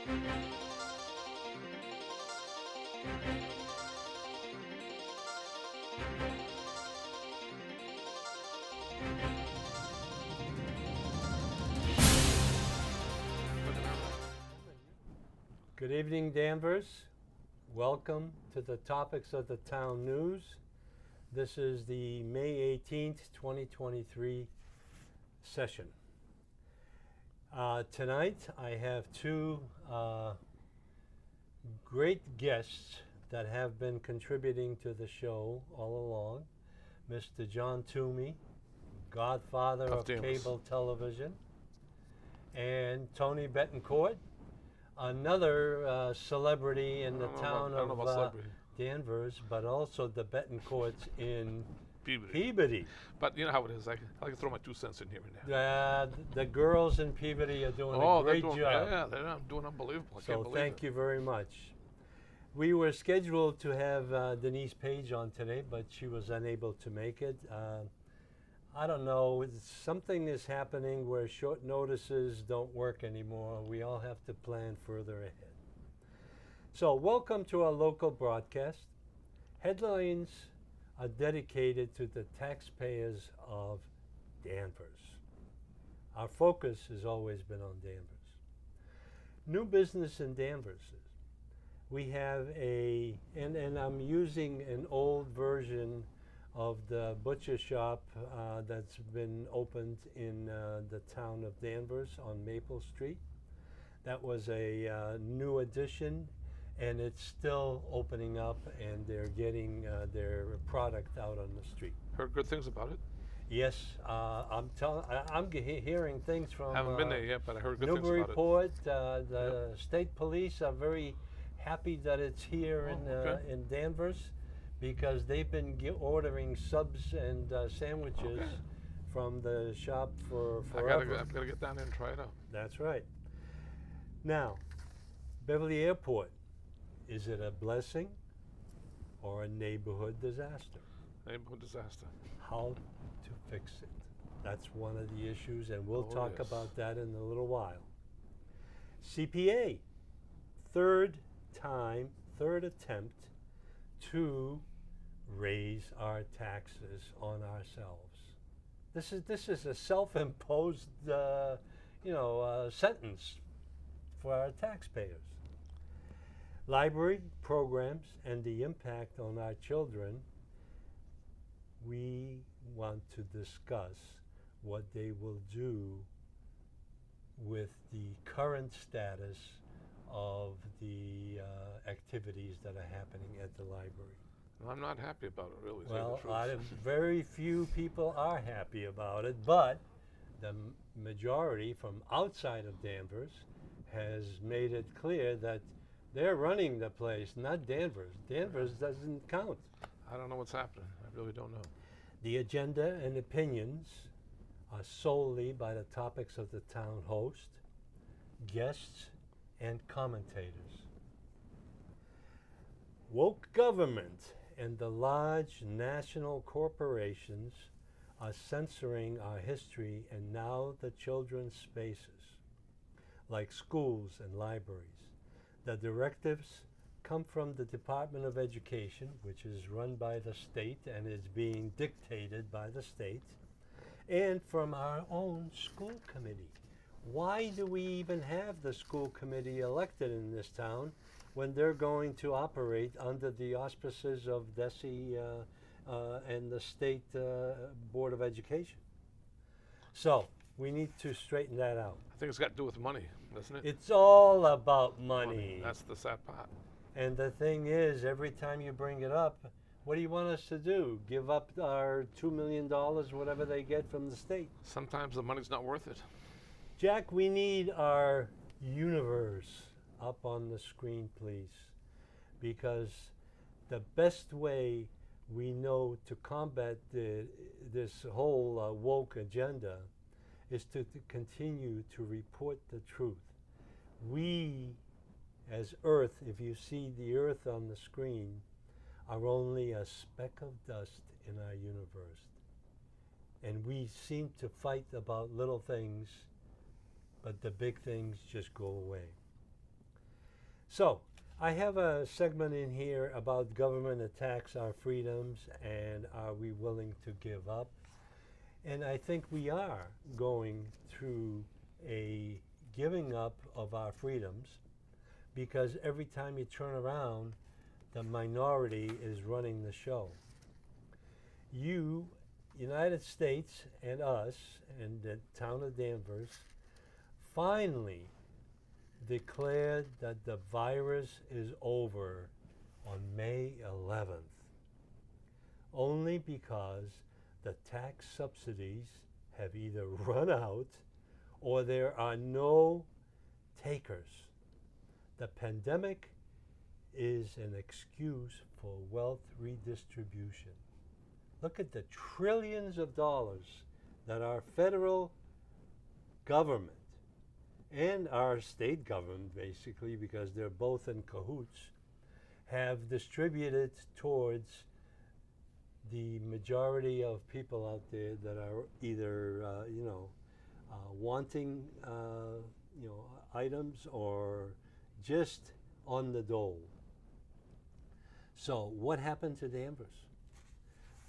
Good evening, Danvers. Welcome to the Topics of the Town News. This is the May 18th, 2023 session. Tonight I have two great guests that have been contributing to the show all along. Mr. John Toomey, godfather of cable television, and Tony Betancourt, another celebrity in the town of Danvers, but also the Betancourts in Peabody. But you know how it is. I can throw my 2 cents in here and there. The girls in Peabody are doing a great job. Yeah, they're doing unbelievable. So thank you very much. We were scheduled to have Denise Page on today, but she was unable to make it. I don't know, something is happening where short notices don't work anymore. We all have to plan further ahead. So welcome to our local broadcast. Headlines are dedicated to the taxpayers of Danvers. Our focus has always been on Danvers. New business in Danvers. We have and I'm using an old version of the butcher shop that's been opened in the town of Danvers on Maple Street. That was a new addition, and it's still opening up, and they're getting their product out on the street. Heard good things about it. Yes, I'm hearing things from. Haven't been there yet, but I heard good things about it. Newburyport, the state police are very happy that it's here in Danvers, because they've been ordering subs and sandwiches from the shop for forever. I've got to get down there and try it out. That's right. Now, Beverly Airport, is it a blessing or a neighborhood disaster? Neighborhood disaster. How to fix it? That's one of the issues, and we'll talk about that in a little while. CPA, third attempt to raise our taxes on ourselves. This is a self-imposed sentence for our taxpayers. Library programs and the impact on our children. We want to discuss what they will do with the current status of the activities that are happening at the library. Well, I'm not happy about it, really. Well, very few people are happy about it, but the majority from outside of Danvers has made it clear that they're running the place, not Danvers. Danvers doesn't count. I don't know what's happening. I really don't know. The agenda and opinions are solely by the topics of the town host, guests, and commentators. Woke government and the large national corporations are censoring our history and now the children's spaces, like schools and libraries. The directives come from the Department of Education, which is run by the state and is being dictated by the state, and from our own school committee. Why do we even have the school committee elected in this town when they're going to operate under the auspices of DESE and the State Board of Education? So we need to straighten that out. I think it's got to do with money, doesn't it? It's all about money. That's the sad part. And the thing is, every time you bring it up, what do you want us to do? Give up our $2 million, whatever they get from the state? Sometimes the money's not worth it. Jack, we need our universe up on the screen, please, because the best way we know to combat this whole woke agenda is to continue to report the truth. We, as Earth, if you see the Earth on the screen, are only a speck of dust in our universe. And we seem to fight about little things, but the big things just go away. So, I have a segment in here about government attacks our freedoms and are we willing to give up? And I think we are going through a giving up of our freedoms because every time you turn around, the minority is running the show. You, United States, and us, and the town of Danvers, finally declared that the virus is over on May 11th, only because the tax subsidies have either run out or there are no takers. The pandemic is an excuse for wealth redistribution. Look at the trillions of dollars that our federal government and our state government, basically, because they're both in cahoots, have distributed towards the majority of people out there that are either, wanting, items or just on the dole. So what happened to Danvers?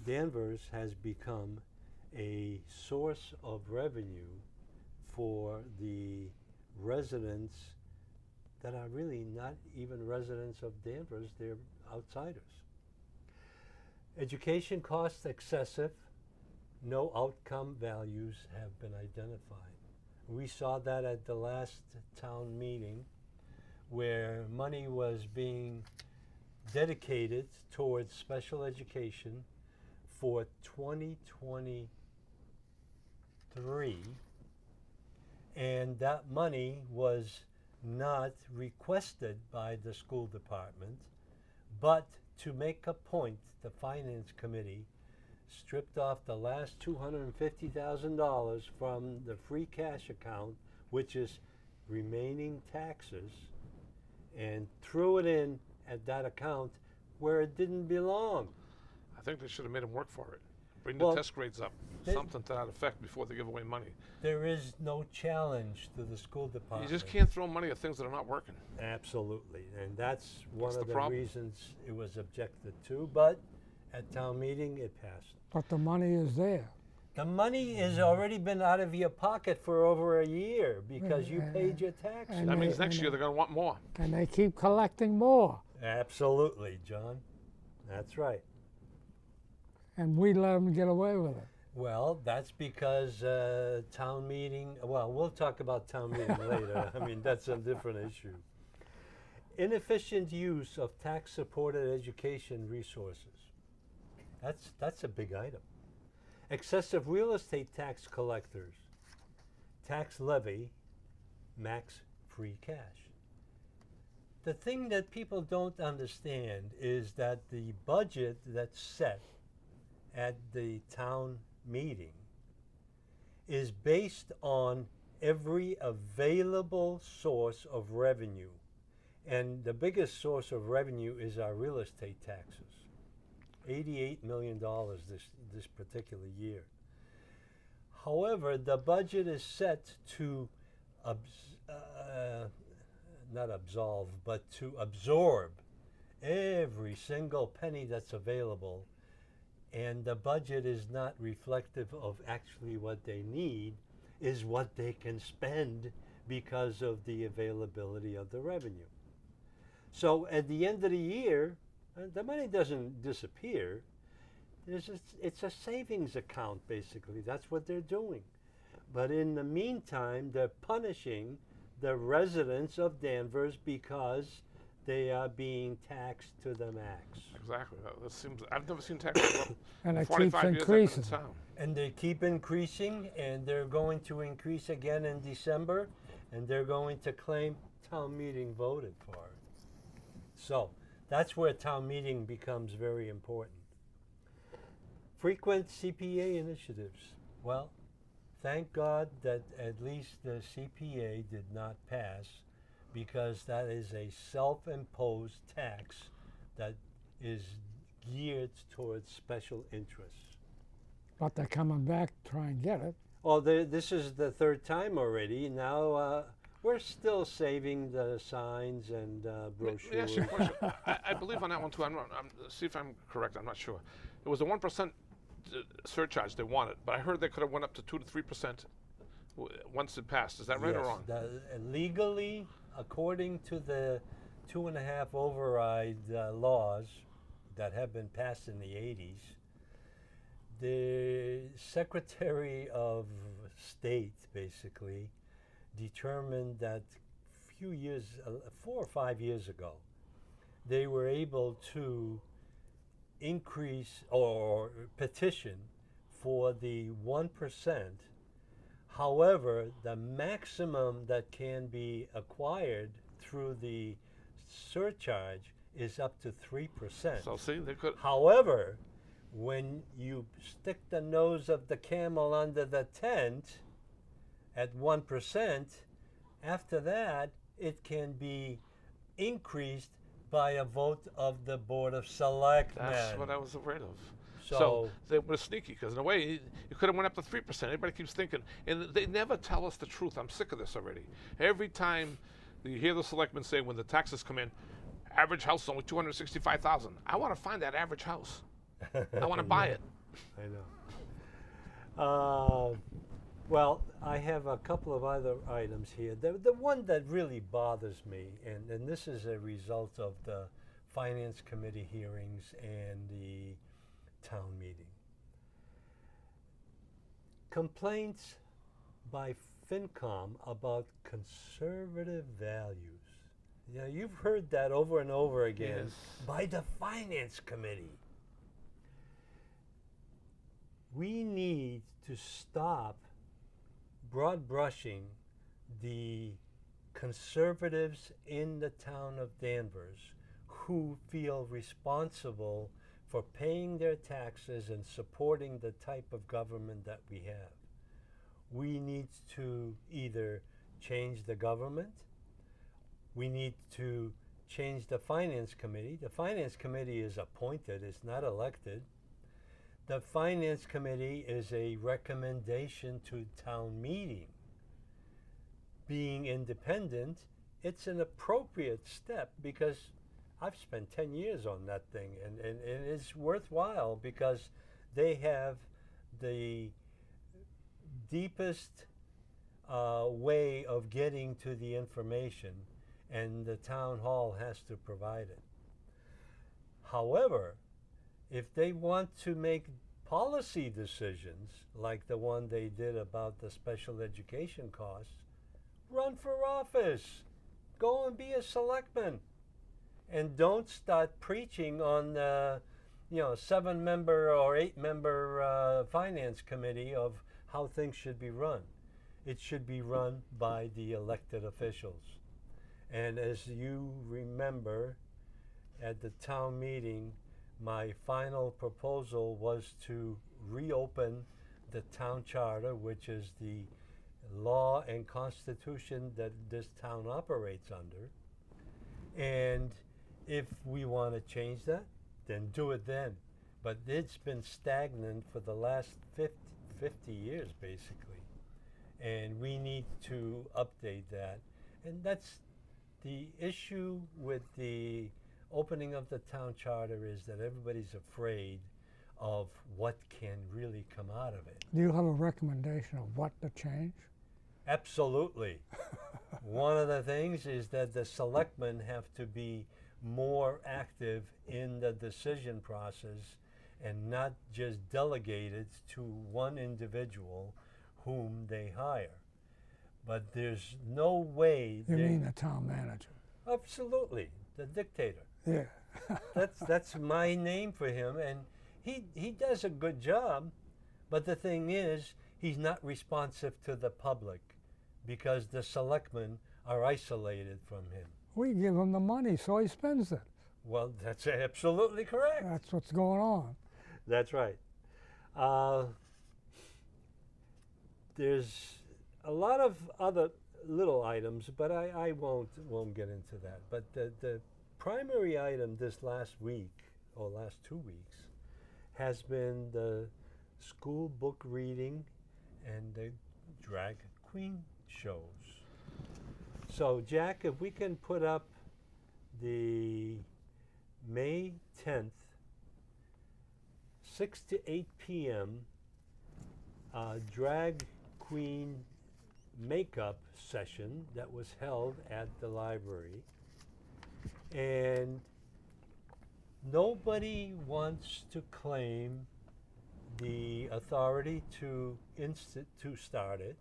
Danvers has become a source of revenue for the residents that are really not even residents of Danvers, they're outsiders. Education costs excessive, no outcome values have been identified. We saw that at the last town meeting where money was being dedicated towards special education for 2023, and that money was not requested by the school department, but to make a point, the finance committee stripped off the last $250,000 from the free cash account, which is remaining taxes, and threw it in at that account where it didn't belong. I think they should have made them work for it. Bring Well, the test grades up, something to that effect before they give away money. There is no challenge to the school department. You just can't throw money at things that are not working. Absolutely, and that's one That's of the the problem. reasons it was objected to, but at town meeting it passed. But the money is there. The money has already been out of your pocket for over a year because you Yeah, paid your taxes. and That they- means next and year they're going to want more. And they keep collecting more. Absolutely, John. That's right. And we let them get away with it. Well, that's because town meeting, well, we'll talk about town meeting later. I mean, that's a different issue. Inefficient use of tax-supported education resources. That's a big item. Excessive real estate tax collectors. Tax levy, max free cash. The thing that people don't understand is that the budget that's set at the town meeting is based on every available source of revenue. And the biggest source of revenue is our real estate taxes. $88 million this particular year. However, the budget is set to not absolve, but to absorb every single penny that's available, and the budget is not reflective of actually what they need, is what they can spend because of the availability of the revenue. So at the end of the year, the money doesn't disappear. It's a savings account, basically. That's what they're doing. But in the meantime, they're punishing the residents of Danvers because they are being taxed to the max. Exactly. That seems. I've never seen taxes go up. And in it 45 keeps years I've been in increasing. town. And they keep increasing, and they're going to increase again in December, and they're going to claim town meeting voted for it. So that's where town meeting becomes very important. Frequent CPA initiatives. Well, thank God that at least the CPA did not pass, because that is a self-imposed tax that is geared towards special interests. But they're coming back to try and get it. Well, this is the third time already. Now We're still saving the signs and brochures. Let me ask you a question. I believe on that one too. See if I'm correct. I'm not sure. It was a 1% surcharge they wanted, but I heard they could have went up to 2 to 3% once it passed. Is that right or wrong? Legally, according to the 2.5 override laws that have been passed in the 80s, the Secretary of State basically determined that few years, 4 or 5 years ago, they were able to increase or petition for the 1%. However, the maximum that can be acquired through the surcharge is up to 3%. So see, they could. However, when you stick the nose of the camel under the tent at 1%, after that, it can be increased by a vote of the Board of Selectmen. That's what I was afraid of. So So they were sneaky, because in a way, it could have went up to 3%. Everybody keeps thinking, and they never tell us the truth. I'm sick of this already. Every time you hear the selectmen say when the taxes come in, average house is only $265,000. I want to find that average house. I want to buy it. I know. Well, I have a couple of other items here. The one that really bothers me, and this is a result of the Finance Committee hearings and the town meeting. Complaints by FinCom about conservative values. You know, you've heard that over and over again Yes. by the Finance Committee. We need to stop broad brushing the conservatives in the town of Danvers who feel responsible for paying their taxes and supporting the type of government that we have. We need to either change the government, we need to change the Finance Committee. The Finance Committee is appointed, it's not elected. The Finance Committee is a recommendation to town meeting. Being independent, it's an appropriate step because I've spent 10 years on that thing, and it's worthwhile because they have the deepest way of getting to the information, and the town hall has to provide it. However, if they want to make policy decisions like the one they did about the special education costs, run for office. Go and be a selectman. And don't start preaching on the 7-member or 8-member finance committee of how things should be run. It should be run by the elected officials. And as you remember, at the town meeting, my final proposal was to reopen the town charter, which is the law and constitution that this town operates under. And if we want to change that, then do it then. But it's been stagnant for the last 50 years, basically. And we need to update that. And that's the issue with the opening of the town charter, is that everybody's afraid of what can really come out of it. Do you have a recommendation of what to change? Absolutely. One of the things is that the selectmen have to be more active in the decision process and not just delegate it to one individual whom they hire. But there's no way. You mean the town manager? Absolutely, the dictator. Yeah. That's my name for him, and he does a good job. But the thing is, he's not responsive to the public because the selectmen are isolated from him. We give him the money, so he spends it. Well, that's absolutely correct. That's what's going on. That's right. There's a lot of other little items, but I won't get into that. But the primary item this last week, or last 2 weeks, has been the school book reading and the drag queen shows. So, Jack, if we can put up the May 10th, 6 to 8 p.m. Drag queen makeup session that was held at the library. And nobody wants to claim the authority to start it.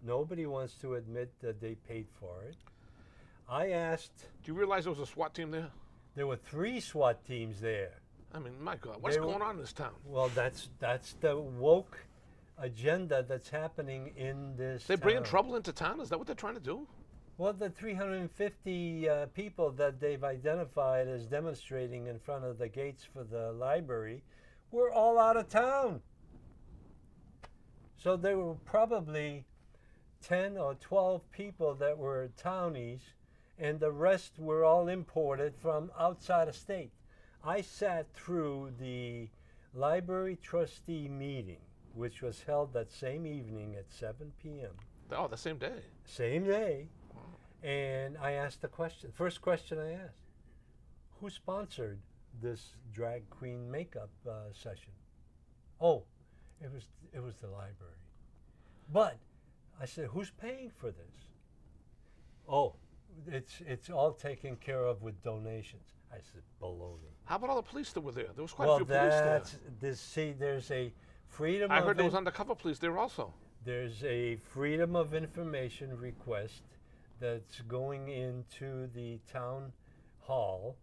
Nobody wants to admit that they paid for it. I asked. Do you realize there was a SWAT team there? There were 3 SWAT teams there. I mean, my God, what's going on in this town? Well, that's the woke agenda that's happening in this They're bringing town. trouble into town? Is that what they're trying to do? Well, the 350 people that they've identified as demonstrating in front of the gates for the library were all out of town. So there were probably 10 or 12 people that were townies, and the rest were all imported from outside of state. I sat through the library trustee meeting, which was held that same evening at 7 p.m. Oh, the same day. Same day. And I asked the question, first question I asked, who sponsored this drag queen makeup session? Oh, it was the library. But I said, who's paying for this? Oh, it's all taken care of with donations. I said, baloney. How about all the police that were there? There was quite a few police there. There's a freedom I of heard there was undercover police there also. There's a freedom of information request that's going into the town hall,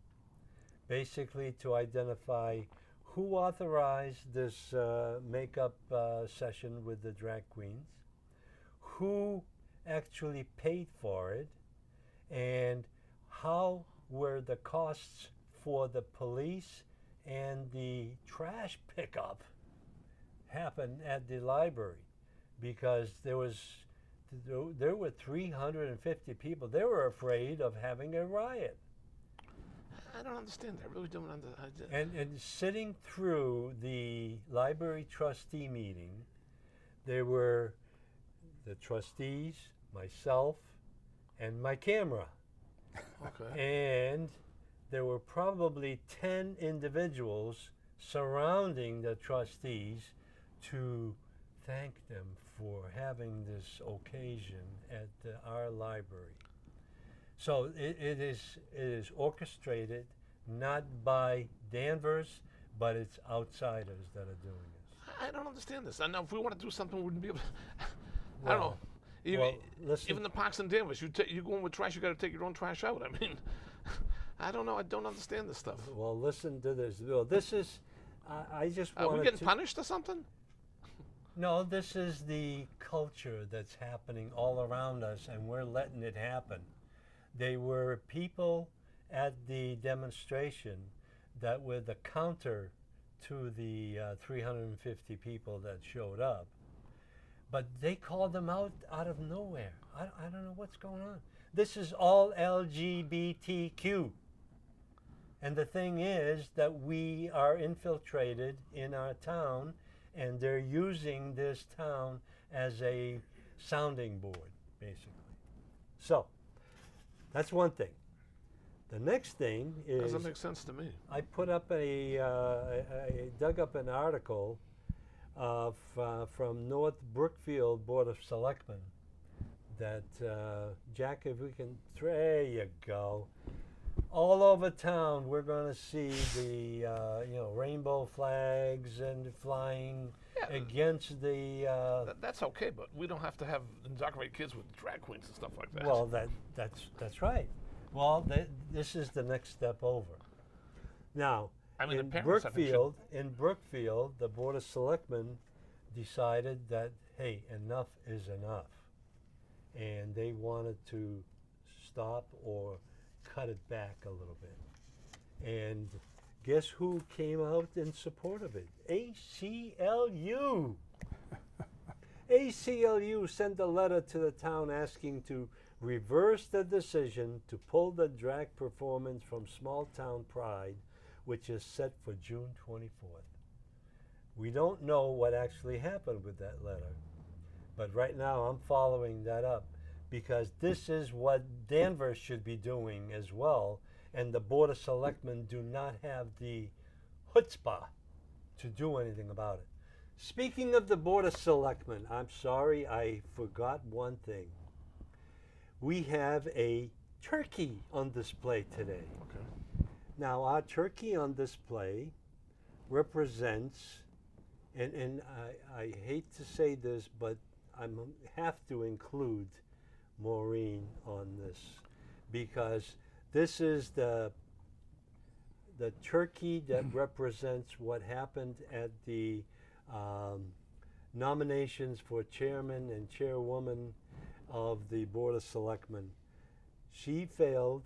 basically to identify who authorized this makeup session with the drag queens, who actually paid for it, and how were the costs for the police and the trash pickup happen at the library, because there were 350 people. They were afraid of having a riot. I don't understand that. I really don't understand. And sitting through the library trustee meeting, there were the trustees, myself, and my camera. Okay. And there were probably 10 individuals surrounding the trustees to thank them for having this occasion at our library. So it is orchestrated, not by Danvers, but it's outsiders that are doing this. I don't understand this. I know if we want to do something, we wouldn't be able to. I Well, don't know. listen. Even the parks in Danvers, you go in with trash, you got to take your own trash out. I mean, I don't know. I don't understand this stuff. Well, listen to this. Well, this is, I just Are we wanted getting to. punished or something? No, this is the culture that's happening all around us, and we're letting it happen. They were people at the demonstration that were the counter to the 350 people that showed up. But they called them out of nowhere. I don't know what's going on. This is all LGBTQ. And the thing is that we are infiltrated in our town, and they're using this town as a sounding board, basically. So, that's one thing. The next thing is, Doesn't make sense to me. I put up I dug up an article from North Brookfield Board of Selectmen that, Jack, if we can, there you go. All over town, we're going to see the rainbow flags and flying against the. That's okay, but we don't have to have indoctrinate kids with drag queens and stuff like that. Well, that's right. Well, this is the next step over. Now, I mean, in the parents, I think, Brookfield, the Board of Selectmen decided that, hey, enough is enough, and they wanted to stop or cut it back a little bit. And guess who came out in support of it? ACLU. ACLU sent a letter to the town asking to reverse the decision to pull the drag performance from Small Town Pride, which is set for June 24th. We don't know what actually happened with that letter, but right now I'm following that up, because this is what Danvers should be doing as well, and the Board of Selectmen do not have the chutzpah to do anything about it. Speaking of the Board of Selectmen, I'm sorry, I forgot one thing. We have a turkey on display today. Okay. Now, our turkey on display represents, and I hate to say this, but I have to include Maureen on this, because this is the turkey that represents what happened at the nominations for chairman and chairwoman of the Board of Selectmen. She failed,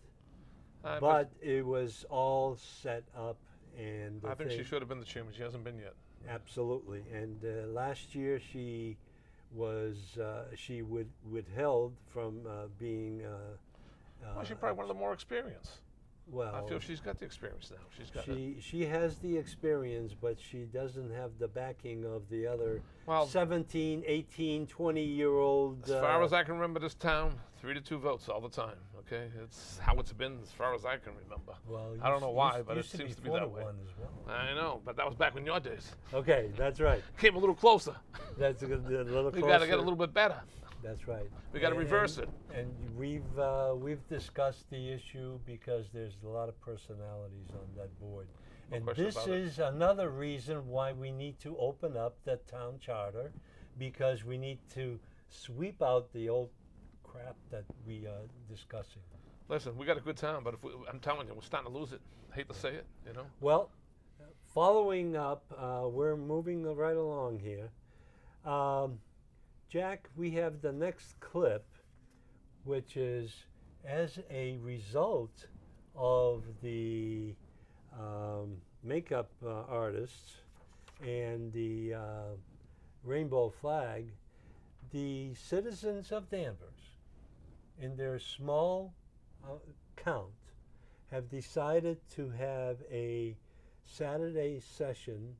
but it was all set up, and I think she should have been the chairman. She hasn't been yet. Absolutely. And last year she was withheld from being. Well, she's probably one of the more experienced. Well, I feel she's got the experience now. She's got it. she has the experience, but she doesn't have the backing of the other Well, 17, 18, 20-year-old. as far as I can remember, this town 3-2 votes all the time. Okay, it's how it's been as far as I can remember. Well, I don't know why, but it used seems to be 4 that way. 1 as well. I know, but that was back in your days. Okay, that's right. Came a little closer. That's a little We closer. got to get a little bit better. That's right. We got to reverse it. And we've discussed the issue because there's a lot of personalities on that board. No And question this about it. is another reason why we need to open up the town charter, because we need to sweep out the old crap that we are discussing. Listen, we got a good town, but I'm telling you, we're starting to lose it. I hate to say it, you know. Well, following up, we're moving right along here. Jack, we have the next clip, which is as a result of the makeup artists and the rainbow flag, the citizens of Danvers, in their small count, have decided to have a Saturday session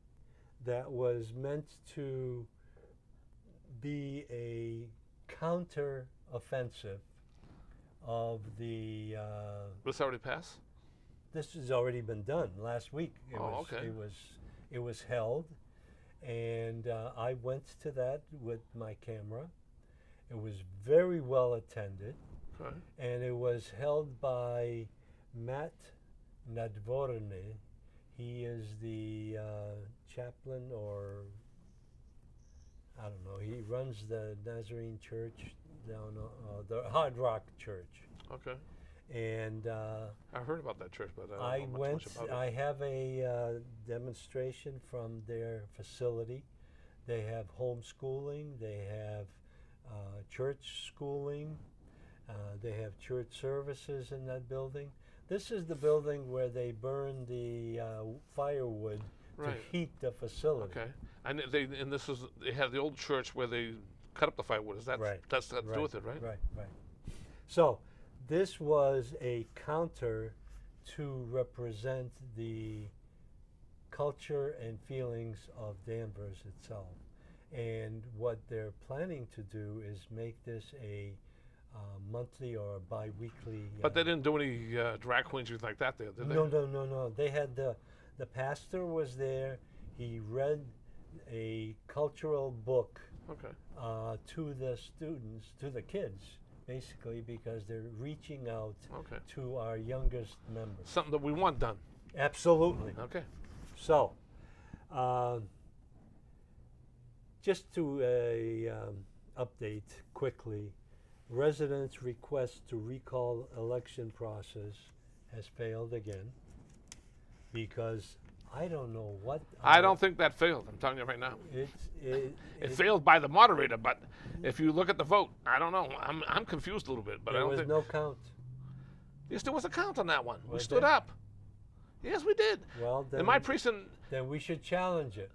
that was meant to be a counter offensive of the. This already passed? This has already been done last week. Okay. It was held, and I went to that with my camera. It was very well attended, Okay. and it was held by Matt Nadvorny. He is the chaplain, or I don't know. He runs the Nazarene Church down the Hard Rock Church, Okay. and I heard about that church, but I I don't know went. much about it. I have a demonstration from their facility. They have homeschooling. They have church schooling. They have church services in that building. This is the building where they burn the firewood Right. to heat the facility. Okay. And they had the old church where they cut up the firewood. Is that Right. that's got to do with it, right? Right. So this was a counter to represent the culture and feelings of Danvers itself. And what they're planning to do is make this a monthly or a bi-weekly. But they didn't do any drag queens or anything like that there, did they? No. They had the pastor was there. He read a cultural book Okay. to the students, to the kids, basically, because they're reaching out Okay. to our youngest members. Something that we want done. Absolutely. Okay. So, just to update quickly, residents' request to recall election process has failed again, because I don't know what. I don't think that failed. I'm telling you right now. It failed by the moderator, but if you look at the vote, I don't know. I'm confused a little bit, but I there don't was think. no count. Yes, there was a count on that one. We Was stood there? up. Yes, we did. Well, then, In my precinct, then we should challenge it.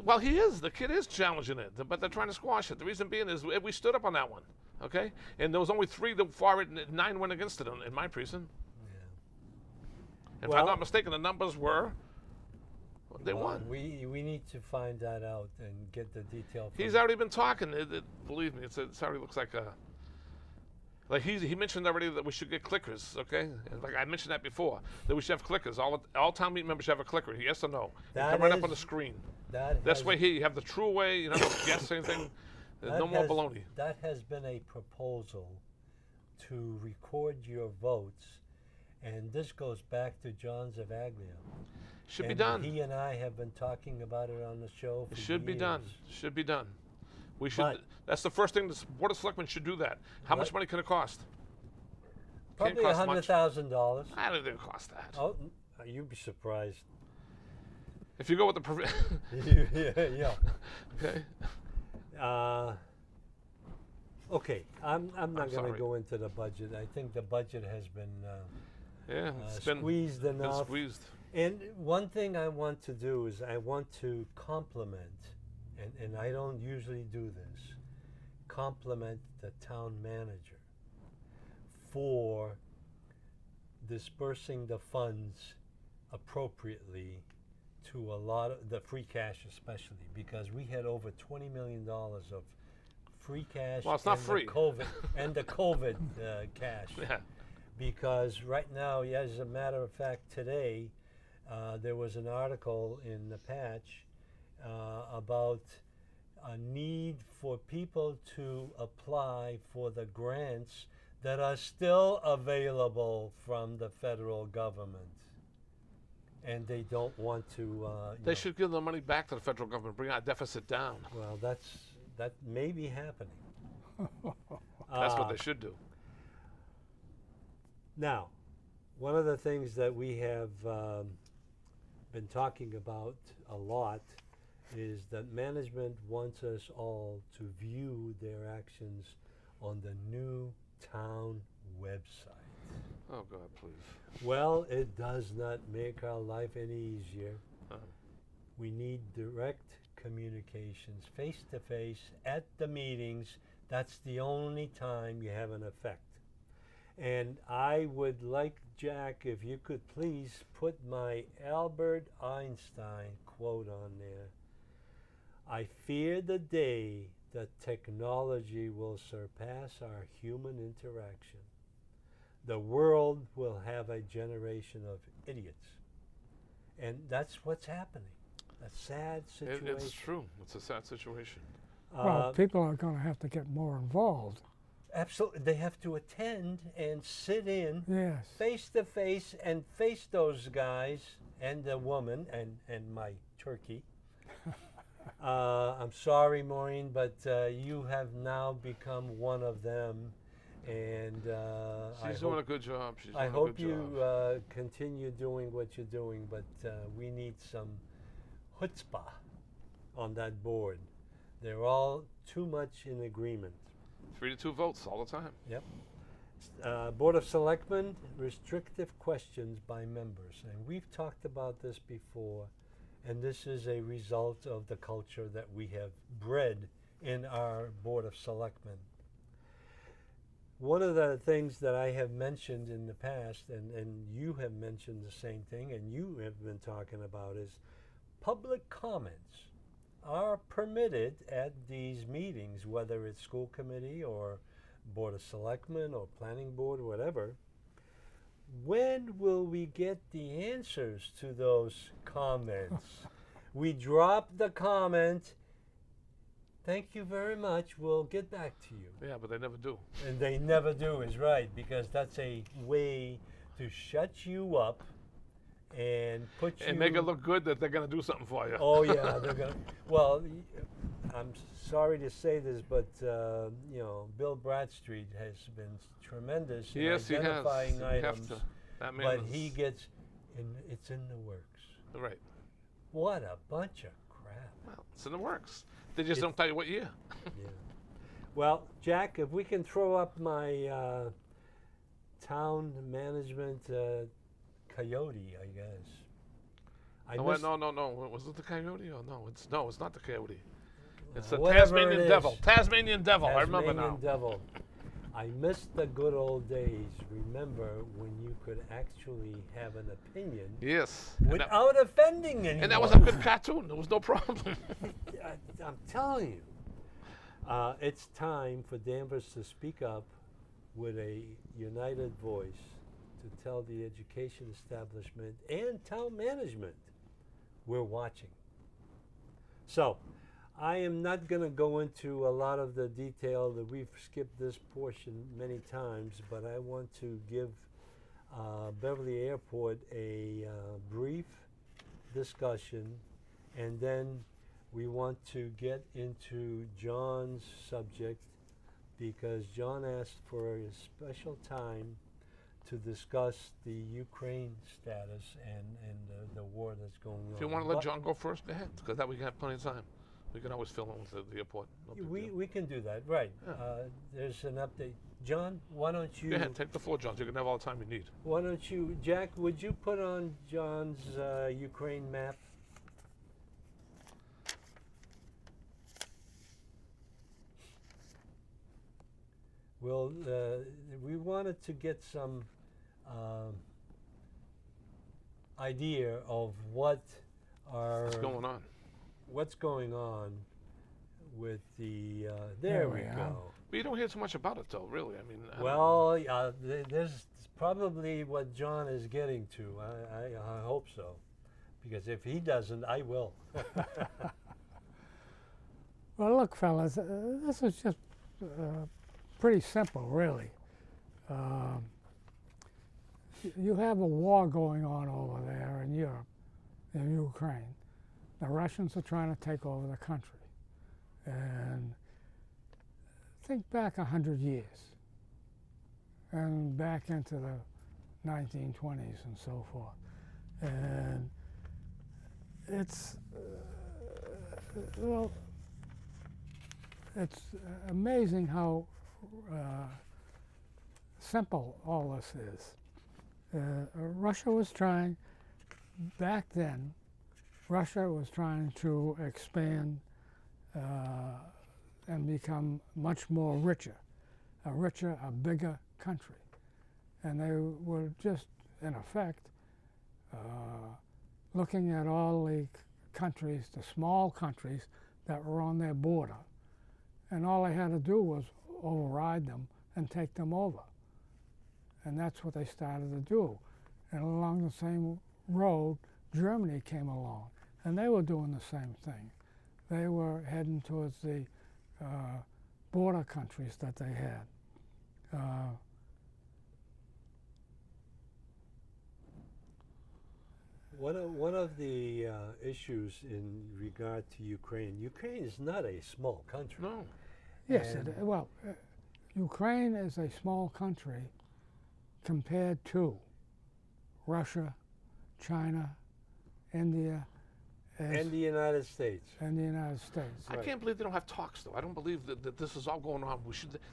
well, he is. The kid is challenging it, but they're trying to squash it. The reason being is we stood up on that one, okay? And there was only 3 that for it, and 9 went against it in my precinct. Yeah. If Well- I'm not mistaken, the numbers were they Well, won. We need to find that out and get the detail. He's from- already been talking. Believe me, it already looks like Like he mentioned already that we should get clickers, okay? And like I mentioned that before, that we should have clickers. All town meeting members should have a clicker. Yes or no? That Come right up is- on the screen. That This has- way here you have the true way. You don't have to guess anything. There's that no more has- baloney. That has been a proposal to record your votes, and this goes back to John Zavaglio. Should be And done. He and I have been talking about it on the show for It should be done. years. Should be done. We should. But- That's the first thing. The Board of Selectmen should do that. How much Let- money can it cost? Probably cost much. $100,000. I don't think it cost that. Oh, you'd be surprised. If you go with the yeah. okay. Okay, I'm not going to sorry. go into the budget. I think the budget has been Yeah, it's been squeezed been enough. squeezed. And one thing I want to do is I want to compliment, and I don't usually do this, compliment the town manager for dispersing the funds appropriately to a lot of the free cash, especially because we had over $20 million of free cash. Well, it's not and free. The COVID and the COVID cash. Yeah. Because right now, yeah, as a matter of fact, today there was an article in the Patch about a need for people to apply for the grants that are still available from the federal government. And they don't want to. They should give the money back to the federal government, bring our deficit down. Well, that may be happening. That's what they should do. Now, one of the things that we have been talking about a lot is that management wants us all to view their actions on the new town website. Oh God, please. Well, it does not make our life any easier. Oh. We need direct communications, face to face, at the meetings. That's the only time you have an effect. And I would like, Jack, if you could please put my Albert Einstein quote on there. I fear the day that technology will surpass our human interaction. The world will have a generation of idiots. And that's what's happening. A sad situation. It's true. It's a sad situation. Well, people are going to have to get more involved. Absolutely. They have to attend and sit in Yes. face to face and face those guys and the woman and my turkey. I'm sorry, Maureen, but you have now become one of them. And She's doing a good job. She's doing I a hope good you job. continue doing what you're doing, but we need some chutzpah on that board. They're all too much in agreement. 3-2 votes all the time. Yep. Board of Selectmen, restrictive questions by members. And we've talked about this before, and this is a result of the culture that we have bred in our Board of Selectmen. One of the things that I have mentioned in the past, and you have mentioned the same thing, and you have been talking about, is public comments are permitted at these meetings, whether it's school committee or Board of Selectmen or Planning Board or whatever. When will we get the answers to those comments? We drop the comment. Thank you very much. We'll get back to you. Yeah, but they never do. And they never do is right, because that's a way to shut you up and put you... And make it look good that they're going to do something for you. Oh, yeah, they're going to... Well, I'm sorry to say this, but, you know, Bill Bradstreet has been tremendous in Yes, he has. identifying You have items, to. That man but is- he gets... it's in the works. Right. What a bunch of crap. Well, it's in the works. They just don't tell you what year. Yeah. Well, Jack, if we can throw up my town management coyote, I guess. I No, missed- no. Was it the coyote? Oh, no, it's not the coyote. It's the whatever it Tasmanian is. devil. Tasmanian devil. I remember now. Tasmanian devil. I missed the good old days. Remember when you could actually have an opinion Yes. without offending anyone. And that was a good cartoon. There was no problem. I'm telling you. It's time for Danvers to speak up with a united voice to tell the education establishment and town management we're watching. So, I am not going to go into a lot of the detail that we've skipped this portion many times, but I want to give Beverly Airport a brief discussion, and then we want to get into John's subject because John asked for a special time to discuss the Ukraine status and the war that's going on. If you want to let John go first, go ahead, because that we can have plenty of time. We can always fill in with the airport. No big deal. We can do that, right. Yeah. There's an update. John, why don't you... Go ahead, take the floor, John. You can have all the time you need. Why don't you... Jack, would you put on John's Ukraine map? Well, we wanted to get some idea of what's going on with the there we go. But you don't hear too much about it, though, really. I mean, Well, there's probably what John is getting to. I hope so, because if he doesn't, I will. Well, look, fellas, this is just pretty simple, really. You have a war going on over there in Europe, in Ukraine. The Russians are trying to take over the country. And think back 100 years, and back into the 1920s and so forth. And it's, well, it's amazing how simple all this is. Russia was trying, back then, Russia was trying to expand and become much more richer, a bigger country. And they were just, in effect, looking at all the countries, the small countries that were on their border. And all they had to do was override them and take them over. And that's what they started to do. And along the same road, Germany came along, and they were doing the same thing. They were heading towards the border countries that they had. One of the issues in regard to Ukraine is not a small country. No. Yes, well, Ukraine is a small country compared to Russia, China, India, and the United States. And the United States. I can't believe they don't have talks, though. I don't believe that this is all going on.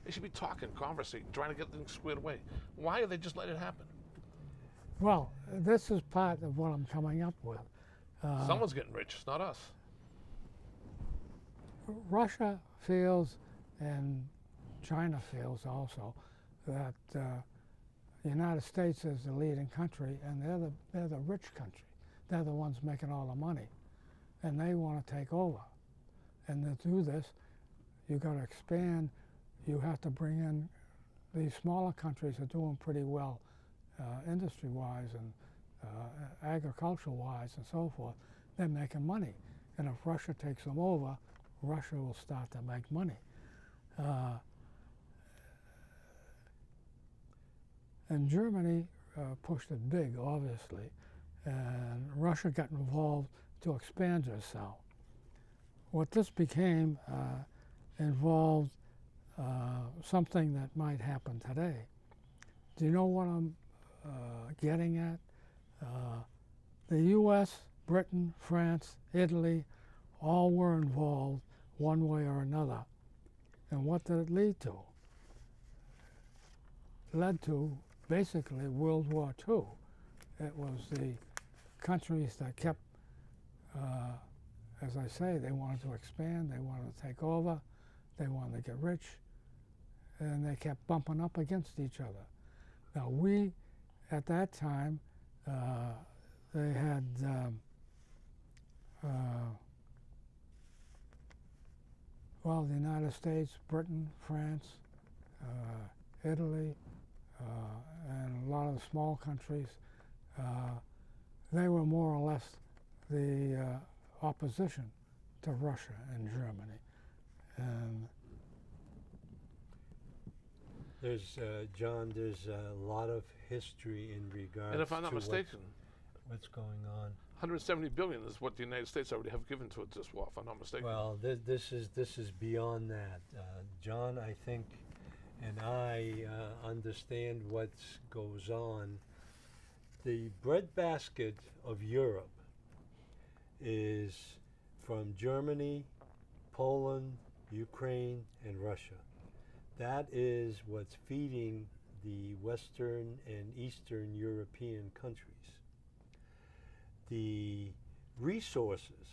They should be talking, conversing, trying to get things squared away. Why are they just letting it happen? Well, this is part of what I'm coming up with. Someone's getting rich. It's not us. Russia feels, and China feels also, that the United States is the leading country, and they're the rich country. They're the ones making all the money, and they want to take over. And to do this, you've got to expand. You have to bring in these smaller countries are doing pretty well industry-wise and agricultural-wise and so forth. They're making money. And if Russia takes them over, Russia will start to make money. And Germany pushed it big, obviously, and Russia got involved to expand herself. What this became involved something that might happen today. Do you know what I'm getting at? The U.S., Britain, France, Italy, all were involved one way or another. And what did it lead to? It led to basically World War II. It was the countries that kept, as I say, they wanted to expand, they wanted to take over, they wanted to get rich, and they kept bumping up against each other. Now we, at that time, they had well, the United States, Britain, France, Italy, and a lot of the small countries, they were more or less the opposition to Russia and Germany. And There's, John, there's a lot of history in regards And if I'm not to mistaken, what's going on. 170 billion is what the United States already have given to this war, if I'm not mistaken. Well, this is beyond that. John, I think, and I understand what goes on. The breadbasket of Europe is from Germany, Poland, Ukraine, and Russia. That is what's feeding the Western and Eastern European countries. The resources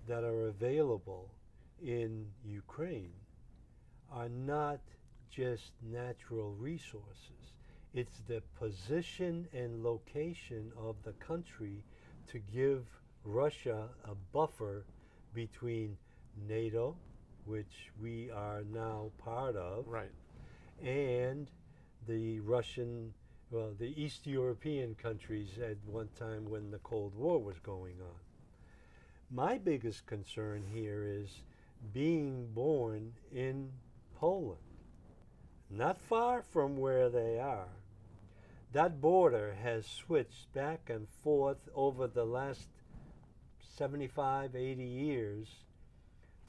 that are available in Ukraine are not just natural resources. It's the position and location of the country to give Russia a buffer between NATO, which we are now part of, Right. and the Russian, well, the East European countries at one time when the Cold War was going on. My biggest concern here is being born in Poland, not far from where they are. That border has switched back and forth over the last 75, 80 years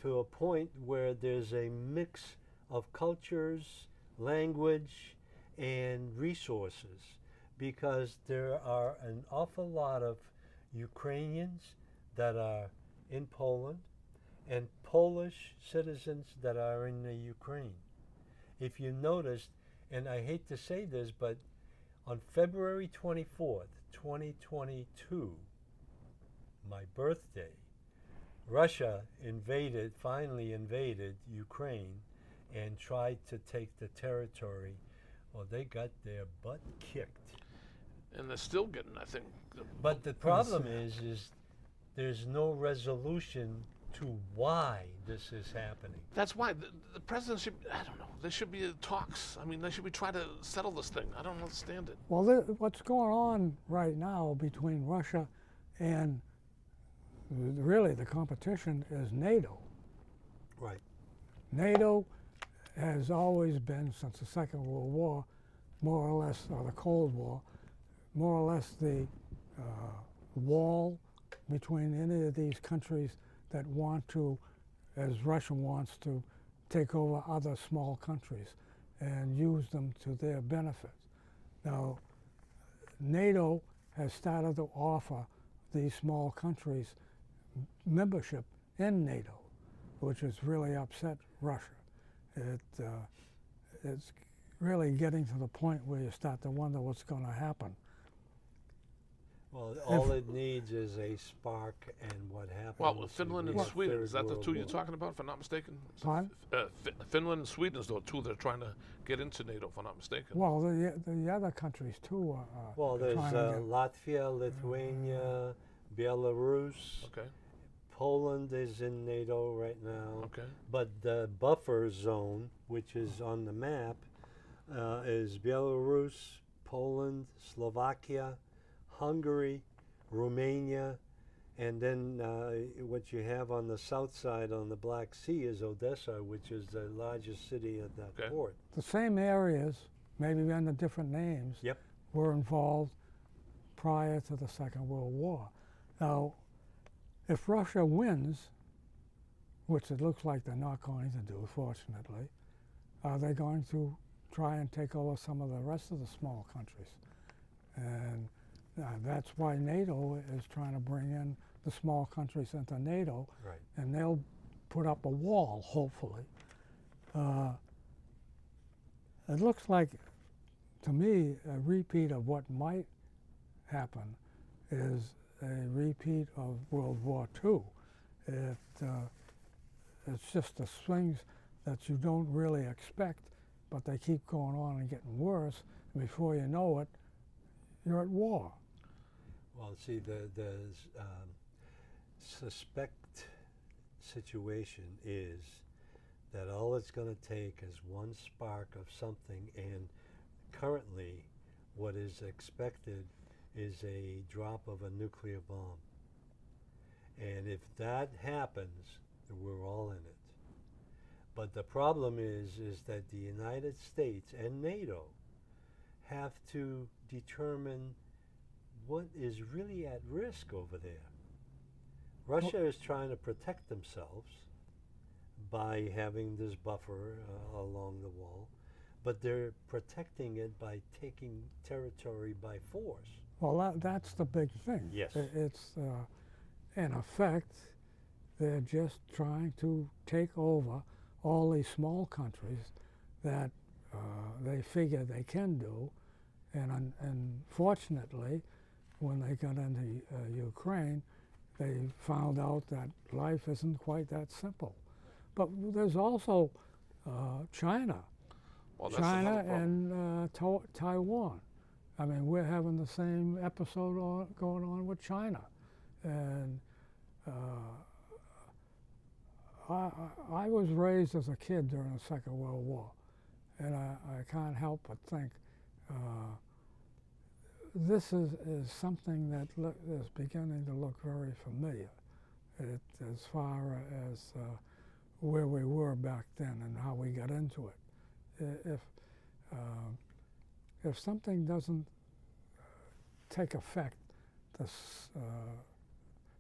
to a point where there's a mix of cultures, language, and resources, because there are an awful lot of Ukrainians that are in Poland and Polish citizens that are in the Ukraine. If you noticed, and I hate to say this, but on February 24th, 2022, my birthday, Russia finally invaded Ukraine and tried to take the territory. Well, they got their butt kicked. And they're still getting, I think. But the problem is there's no resolution to why this is happening. That's why the president should, I don't know, there should be talks. I mean, they should be trying to settle this thing. I don't understand it. well, what's going on right now between Russia and really the competition is NATO. Right. NATO has always been, since the Second World War, more or less, or the Cold War, more or less the wall between any of these countries that want to, as Russia wants to, take over other small countries and use them to their benefit. Now, NATO has started to offer these small countries membership in NATO, which has really upset Russia. It's really getting to the point where you start to wonder what's going to happen. Well, all it needs is a spark, and what happens. Well, Finland and is the Sweden, is Third that the World two you're War. talking about, if I'm not mistaken? Pardon? Finland and Sweden is the two that are trying to get into NATO, if I'm not mistaken. Well, the other countries too are Well, there's trying to get, Latvia, Lithuania, Belarus. Okay, Poland is in NATO right now. okay. But the buffer zone, which is on the map, is Belarus, Poland, Slovakia, Hungary, Romania, and then what you have on the south side on the Black Sea is Odessa, which is the largest city at that Okay. port. the same areas, maybe under different names, Yep. were involved prior to the Second World War. Now, if Russia wins, which it looks like they're not going to do, fortunately, are they going to try and take over some of the rest of the small countries? And that's why NATO is trying to bring in the small countries into NATO, Right. and they'll put up a wall, hopefully. It looks like, to me, a repeat of what might happen is a repeat of World War II. It's just the swings that you don't really expect, but they keep going on and getting worse. And before you know it, you're at war. Well, see, the suspect situation is that all it's going to take is one spark of something, and currently what is expected is a drop of a nuclear bomb. And if that happens, we're all in it. But the problem is that the United States and NATO have to determine what is really at risk over there. Russia is trying to protect themselves by having this buffer along the wall, but they're protecting it by taking territory by force. Well, that's the big thing. Yes. It's, in effect, they're just trying to take over all these small countries that they figure they can do. And fortunately, when they got into Ukraine, they found out that life isn't quite that simple. But there's also China. Well, that's China another problem. and Taiwan. I mean, we're having the same episode going on with China. And I was raised as a kid during the Second World War, and I can't help but think this is something that is beginning to look very familiar as far as where we were back then and how we got into it. If something doesn't take effect to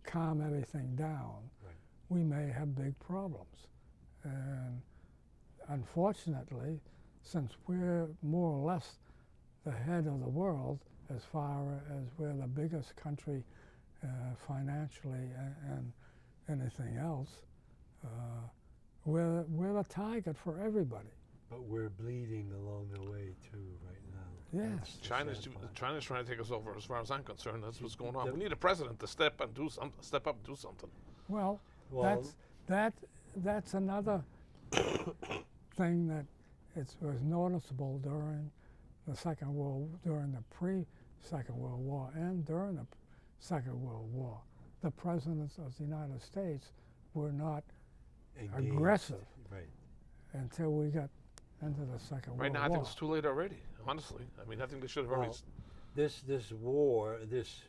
calm everything down, Right. we may have big problems. And unfortunately, since we're more or less the head of the world as far as we're the biggest country financially and anything else, we're the target for everybody. But we're bleeding along the way too right now. Yes. That's the China's sad part. China's trying to take us over, as far as I'm concerned. That's what's going on. The- We need a president to step up and do something. Well, Well, that's another thing that was noticeable during the during the pre-Second World War and during the Second World War. The presidents of the United States were not engaged. aggressive Right. until we got into the Second Right World now, War. I think it's too late already. Honestly, I mean, I think they should have already. Well, this war, this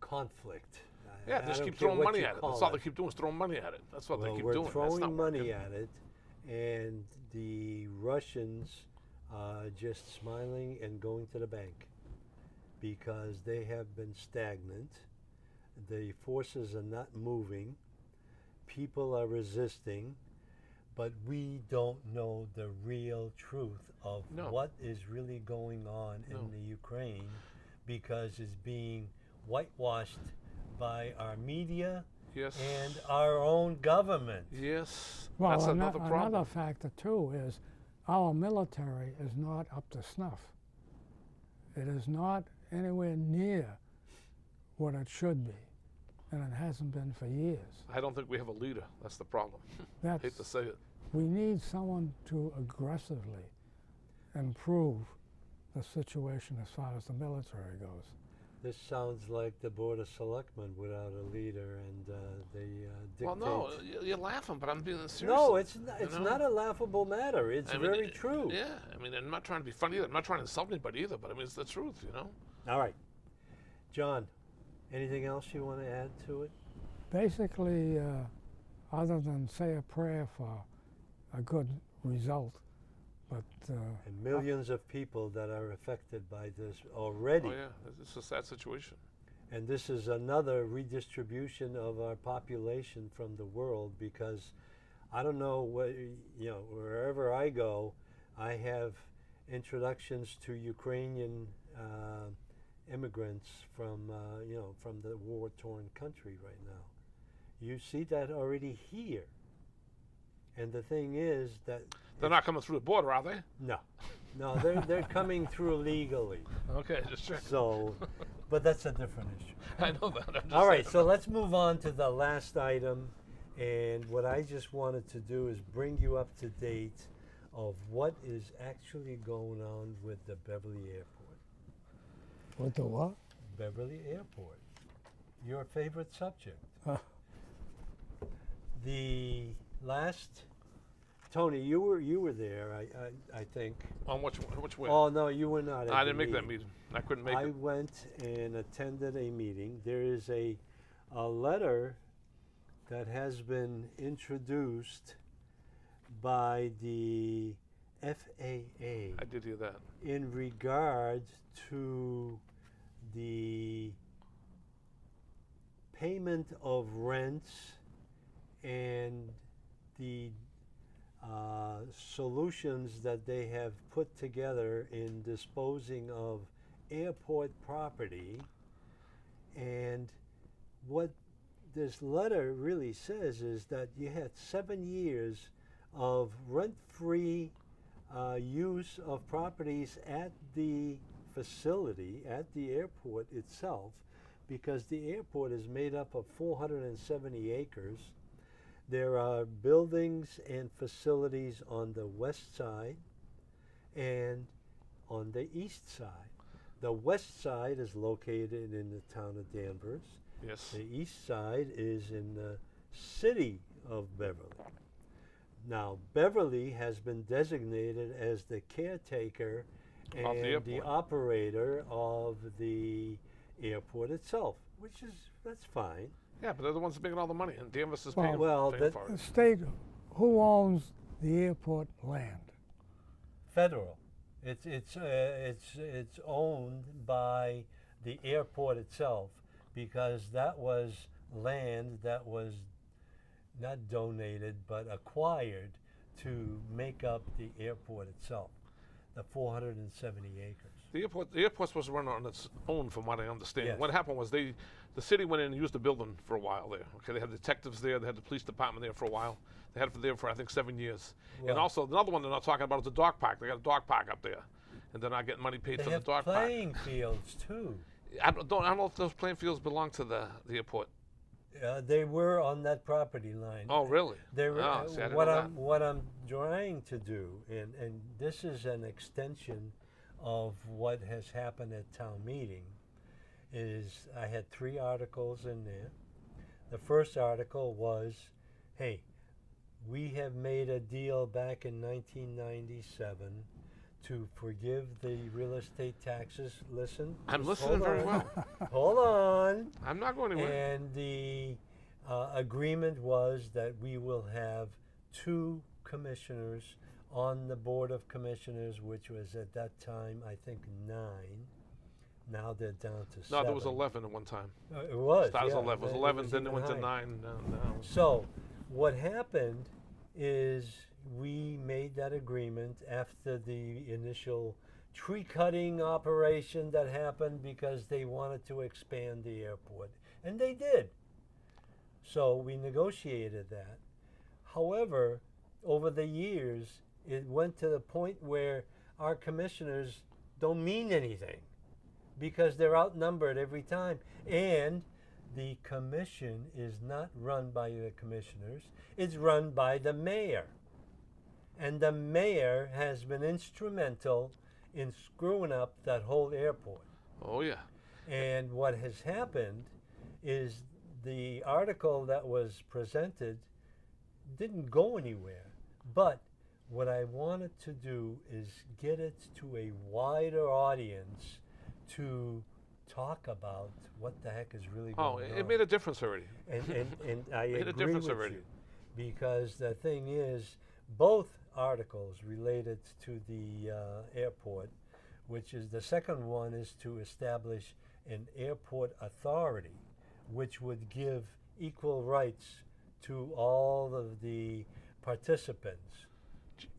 conflict. Yeah, I they just don't keep care throwing what money you at it. call That's all they keep doing is throwing money at it. That's what Well, they keep we're doing. That's throwing not money working. at it, and the Russians are just smiling and going to the bank because they have been stagnant. The forces are not moving. People are resisting, but we don't know the real truth of No. what is really going on No. in the Ukraine because it's being whitewashed by our media Yes. and our own government. Yes. Well, That's another problem. another factor too is our military is not up to snuff. It is not anywhere near what it should be, and it hasn't been for years. I don't think we have a leader. That's the problem. That's, Hate to say it. we need someone to aggressively improve the situation as far as the military goes. This sounds like the Board of Selectmen without a leader, and they dictate. Well, no, you're laughing, but I'm being serious. No, it's not, you it's know? not a laughable matter. It's I mean, very true. Yeah, I mean, I'm not trying to be funny either. I'm not trying to insult anybody either, but I mean, it's the truth, you know? All right, John. Anything else you want to add to it? Basically, other than say a prayer for a good result, but And millions of people that are affected by this already. Oh, yeah, it's a sad situation. And this is another redistribution of our population from the world, because I don't know what, wherever I go, I have introductions to Ukrainian immigrants from from the war-torn country right now. You see that already here. And the thing is that They're not coming through the border, are they? no, they're coming through legally. Okay, just checking. So, but that's a different issue. I know that. I'm just All right, saying. so let's move on to the last item. And what I just wanted to do is bring you up to date of what is actually going on with the Beverly Airport. with the what? Beverly Airport, your favorite subject. Uh. The last Tony, you were there, I think. On which way? Oh no, you were not. At I the didn't make that meeting. I couldn't make I it. went and attended a meeting. There is a letter that has been introduced by the FAA I did hear that. in regard to the payment of rents and the solutions that they have put together in disposing of airport property. And what this letter really says is that you had 7 years of rent-free use of properties at the facility, at the airport itself, because the airport is made up of 470 acres. There are buildings and facilities on the west side and on the east side. The west side is located in the town of Danvers. Yes. The east side is in the city of Beverly. Now, Beverly has been designated as the caretaker Of the and the airport. operator of the airport itself, that's fine. Yeah, but they're the ones that making all the money, and Danvers is Well, paying, well, paying that- for The it. state, who owns the airport land? Federal. It's owned by the airport itself, because that was land that was not donated but acquired to make up the airport itself, the 470 acres. The airport's supposed to run on its own, from what I understand. Yes. What happened was the city went in and used the building for a while there. Okay, they had detectives there, they had the police department there for a while. They had it there for I think 7 years. And Well- also another one they're not talking about is the dog park. They got a dog park up there, and they're not getting money paid They for the have dog park. playing fields too. I don't know if those playing fields belong to the airport. They were on that property line. Oh, really? They were, Oh, see, I didn't what know I'm what I'm trying to do, and this is an extension of what has happened at town meeting, is I had 3 articles in there. The first article was, hey, we have made a deal back in 1997 to forgive the real estate taxes. Listen. I'm just listening hold very on. well. Hold on. I'm not going anywhere. And the agreement was that we will have 2 commissioners on the Board of Commissioners, which was at that time, I think, 9. Now they're down to 7. No, there was 11 at one time. It was. Started as yeah, 11. It was then 11, then it even went to higher. 9. No. So what happened is we made that agreement after the initial tree cutting operation that happened because they wanted to expand the airport. And they did. So we negotiated that. However, over the years, it went to the point where our commissioners don't mean anything because they're outnumbered every time. And the commission is not run by the commissioners, it's run by the mayor. And the mayor has been instrumental in screwing up that whole airport. Oh, yeah. And what has happened is the article that was presented didn't go anywhere. But what I wanted to do is get it to a wider audience to talk about what the heck is really Oh, going it on. made a difference already. And I Made a agree difference with already. you, because the thing is, both articles related to the airport, which is the second one is to establish an airport authority, which would give equal rights to all of the participants,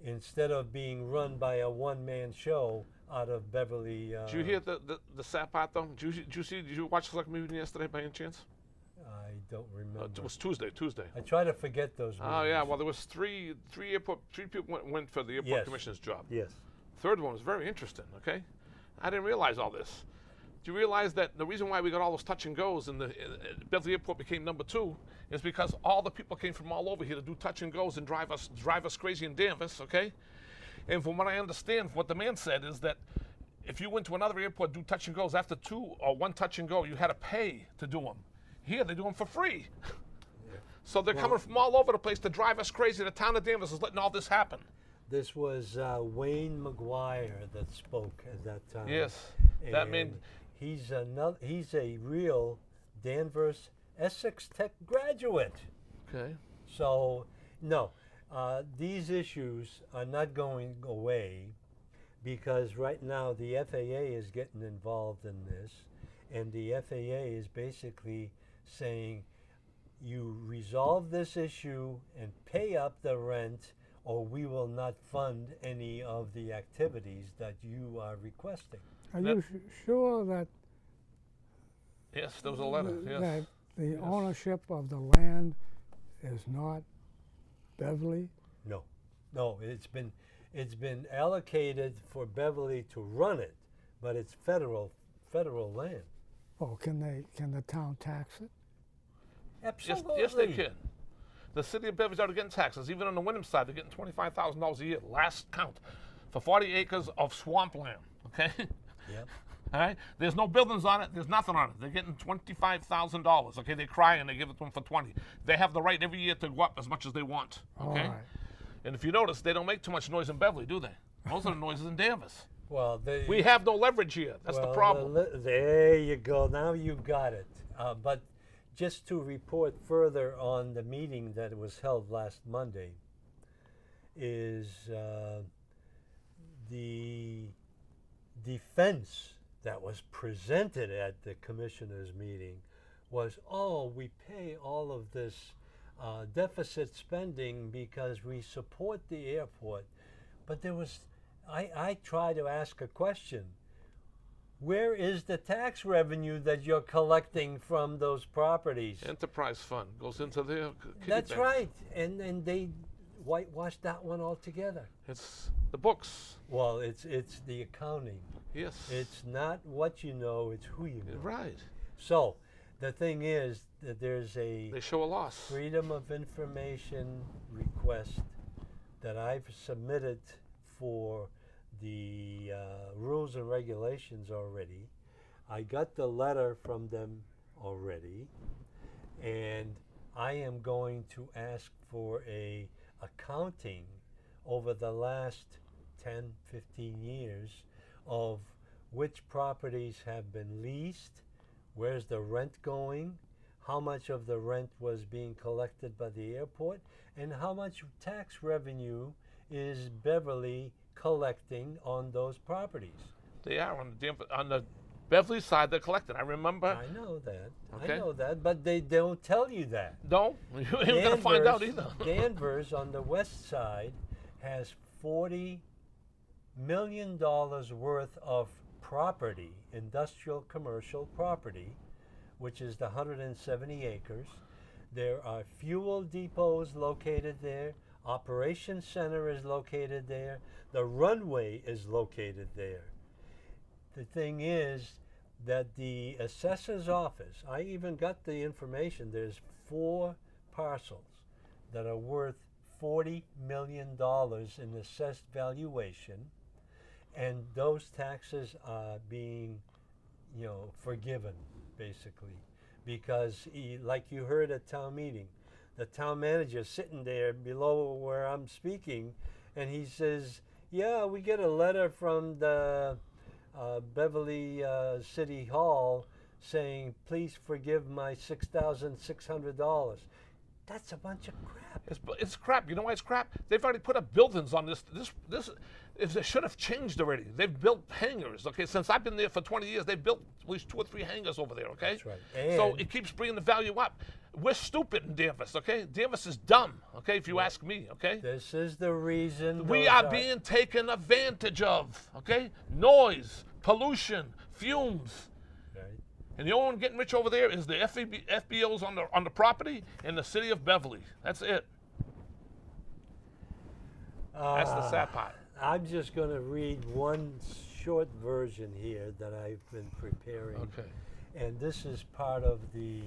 instead of being run by a one-man show out of Beverly. Did you hear the sad part though? Did you watch the select meeting yesterday by any chance? I don't remember. It was Tuesday. I try to forget those. Oh yeah, meetings. well there was three people went for the airport Yes. commissioner's job. Yes. Third one was very interesting. Okay, I didn't realize all this. Do you realize that the reason why we got all those touch and goes and the Beverly Airport became number 2 is because all the people came from all over here to do touch and goes and drive us crazy in Danvers. Okay, and from what I understand, what the man said is that if you went to another airport do touch and goes after 2 or 1 touch and go, you had to pay to do them. Here they do them for free. So they're Well- coming from all over the place to drive us crazy. The town of Danvers is letting all this happen. This was Wayne McGuire that spoke at that time. Yes, that means And he's a real Danvers Essex Tech graduate. okay. So no, these issues are not going away because right now the FAA is getting involved in this, and the FAA is basically saying you resolve this issue and pay up the rent, or we will not fund any of the activities that you are requesting. Are That- you sure that Yes, there was a letter. Yes. that the Yes. ownership of the land is not Beverly? No, it's been allocated for Beverly to run it, but it's federal land. Oh, can the town tax it? Yes, Absolutely. yes, they can. The city of Beverly's already getting taxes. Even on the Wyndham side, they're getting $25,000 a year. Last count for 40 acres of swampland. Okay. Yep. All right. There's no buildings on it. There's nothing on it. They're getting $25,000. Okay. They cry and they give it to them for 20. They have the right every year to go up as much as they want. Okay. All right. And if you notice, they don't make too much noise in Beverly, do they? Most of the noise is in Danvers. Well, We have no leverage here. That's the problem. There you go. Now you got it. But just to report further on the meeting that was held last Monday is the defense that was presented at the commissioners' meeting was, oh, we pay all of this deficit spending because we support the airport. But there was, I tried to ask a question. Where is the tax revenue that you're collecting from those properties? Enterprise fund goes into their kitty That's bank. right. And they whitewashed that one altogether. It's the books. Well, it's the accounting. Yes. It's not what you know, it's who you know. right. So the thing is that there's a They show a loss. Freedom of Information request that I've submitted for the rules and regulations already. I got the letter from them already, and I am going to ask for a accounting over the last 10, 15 years of which properties have been leased, where's the rent going, how much of the rent was being collected by the airport, and how much tax revenue is Beverly collecting on those properties. They are on the Beverly side. They're collecting. I remember. I know that. Okay. I know that, but they don't tell you that. No, you ain't gonna find out either. Danvers on the west side has $40 million worth of property, industrial commercial property, which is the 170 acres. There are fuel depots located there. Operations center is located there. The runway is located there. The thing is that the assessor's office, I even got the information, there's 4 parcels that are worth $40 million in assessed valuation, and those taxes are being, forgiven, basically, because like you heard at town meeting, the town manager sitting there below where I'm speaking, and he says, yeah, we get a letter from the Beverly City Hall saying, please forgive my $6,600. That's a bunch of crap. It's crap. You know why it's crap? They've already put up buildings on this. It should have changed already. They've built hangars. Okay, since I've been there for 20 years, they've built at least 2 or 3 hangars over there. Okay, That's right. So And- it keeps bringing the value up. We're stupid in Danvers. Okay, Danvers is dumb. Okay, if you ask me. Okay, This is the reason we those are being taken advantage of. Okay, noise, pollution, fumes. right. And the only one getting rich over there is the FBOs on the property and the city of Beverly. That's it. That's the sad part. I'm just going to read one short version here that I've been preparing. Okay. And this is part of the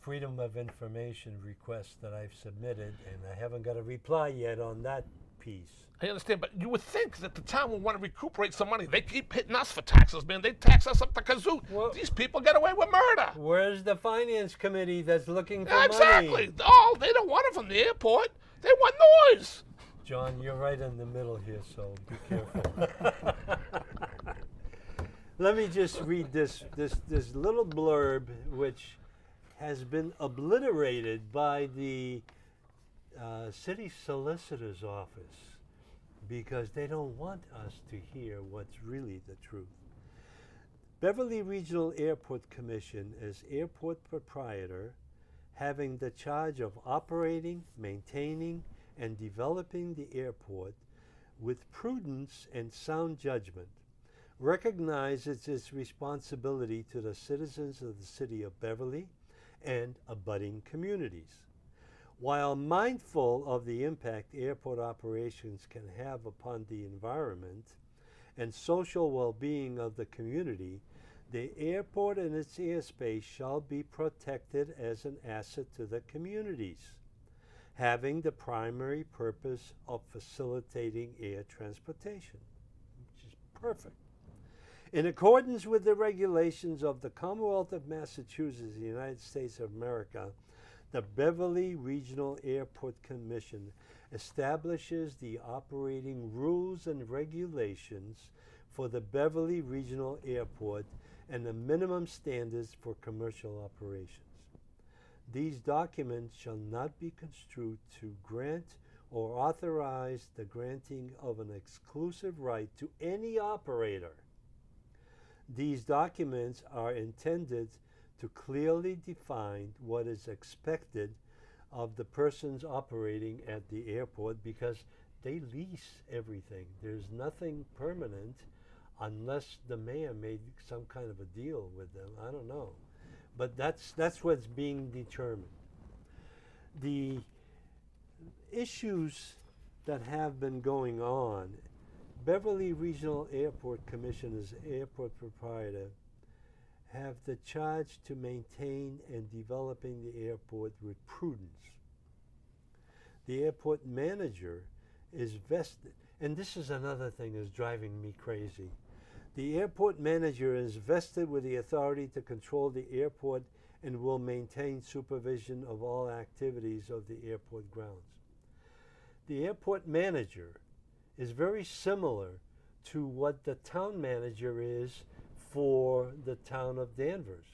Freedom of Information request that I've submitted, and I haven't got a reply yet on that piece. I understand, but you would think that the town would want to recuperate some money. They keep hitting us for taxes, man. They tax us up the kazoo. Well- These people get away with murder. Where's the finance committee that's looking for Yeah, exactly. money? Oh, they don't want it from the airport. They want noise. John, you're right in the middle here, so be careful. Let me just read this little blurb, which has been obliterated by the city solicitor's office because they don't want us to hear what's really the truth. Beverly Regional Airport Commission, as airport proprietor, having the charge of operating, maintaining, and developing the airport with prudence and sound judgment, recognizes its responsibility to the citizens of the city of Beverly and abutting communities. While mindful of the impact airport operations can have upon the environment and social well-being of the community, the airport and its airspace shall be protected as an asset to the communities, having the primary purpose of facilitating air transportation, which is perfect. In accordance with the regulations of the Commonwealth of Massachusetts, the United States of America, the Beverly Regional Airport Commission establishes the operating rules and regulations for the Beverly Regional Airport and the minimum standards for commercial operations. These documents shall not be construed to grant or authorize the granting of an exclusive right to any operator. These documents are intended to clearly define what is expected of the persons operating at the airport because they lease everything. There's nothing permanent unless the mayor made some kind of a deal with them. I don't know. But that's what's being determined. The issues that have been going on, Beverly Regional Airport Commission as airport proprietor have the charge to maintain and developing the airport with prudence. The airport manager is vested, and this is another thing that's driving me crazy. The airport manager is vested with the authority to control the airport and will maintain supervision of all activities of the airport grounds. The airport manager is very similar to what the town manager is for the town of Danvers.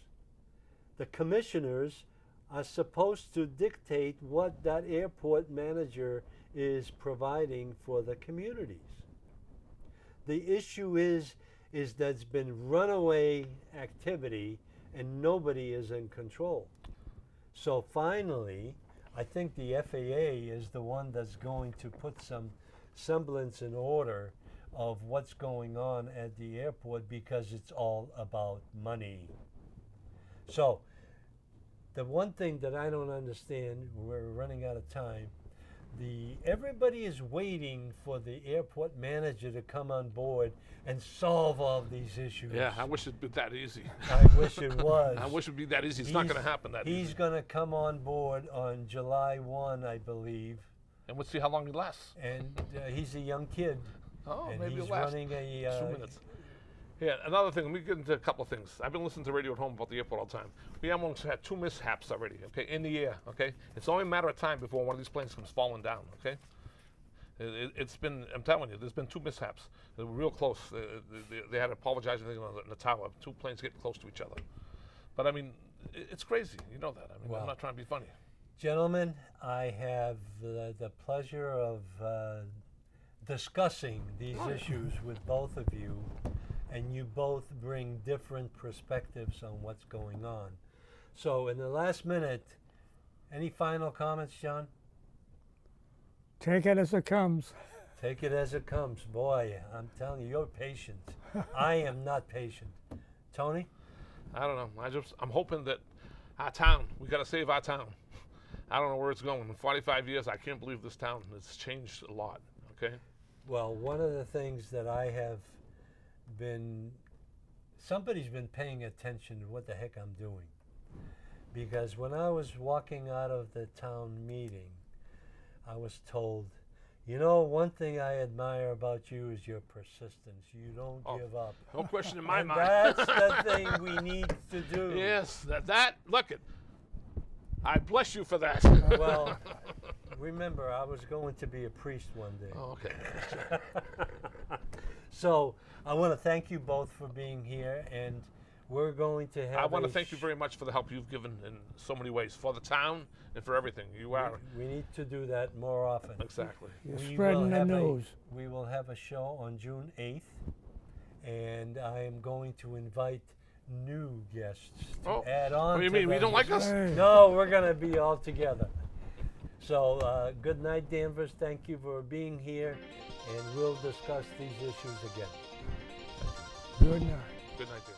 The commissioners are supposed to dictate what that airport manager is providing for the communities. The issue is that's been runaway activity and nobody is in control. So finally, I think the FAA is the one that's going to put some semblance in order of what's going on at the airport because it's all about money. So the one thing that I don't understand, we're running out of time, everybody is waiting for the airport manager to come on board and solve all these issues. Yeah, I wish it'd be that easy. I wish it was. I wish it'd be that easy. It's not going to happen that easy. He's going to come on board on July 1, I believe. And we'll see how long he lasts. And he's a young kid. Oh, and maybe he's it'll last running 2 minutes. Yeah, another thing, let me get into a couple of things. I've been listening to radio at home about the airport all the time. We almost had 2 mishaps already, okay, in the air, okay? It's only a matter of time before one of these planes comes falling down, okay? It's been, I'm telling you, there's been 2 mishaps. They were real close. They had to apologize in the tower. 2 planes getting close to each other. But I mean, it's crazy. You know that. I mean, Wow. I'm not trying to be funny. Gentlemen, I have the pleasure of discussing these issues with both of you, and you both bring different perspectives on what's going on. So in the last minute, any final comments, John? Take it as it comes. Take it as it comes. Boy, I'm telling you, you're patient. I am not patient. Tony? I don't know. I'm hoping that our town, we got to save our town. I don't know where it's going. In 45 years, I can't believe this town has changed a lot, okay? Well, one of the things that I have been, somebody's been paying attention to what the heck I'm doing. Because when I was walking out of the town meeting, I was told, You know, one thing I admire about you is your persistence. You don't Oh, give up. No question in my And mind. that's the thing we need to do. Yes, look it. I bless you for that. Well, remember, I was going to be a priest one day. Oh, okay. So I want to thank you both for being here, and we're going to have. I want to thank you very much for the help you've given in so many ways for the town and for everything. You are We need to do that more often. exactly. You're We spreading will the have news. We will have a show on June 8th, and I am going to invite new guests to Oh, add on. what do you to mean? We them. don't like us? Hey. No, we're going to be all together. So good night, Danvers. Thank you for being here, and we'll discuss these issues again. Good night. Good night, dear.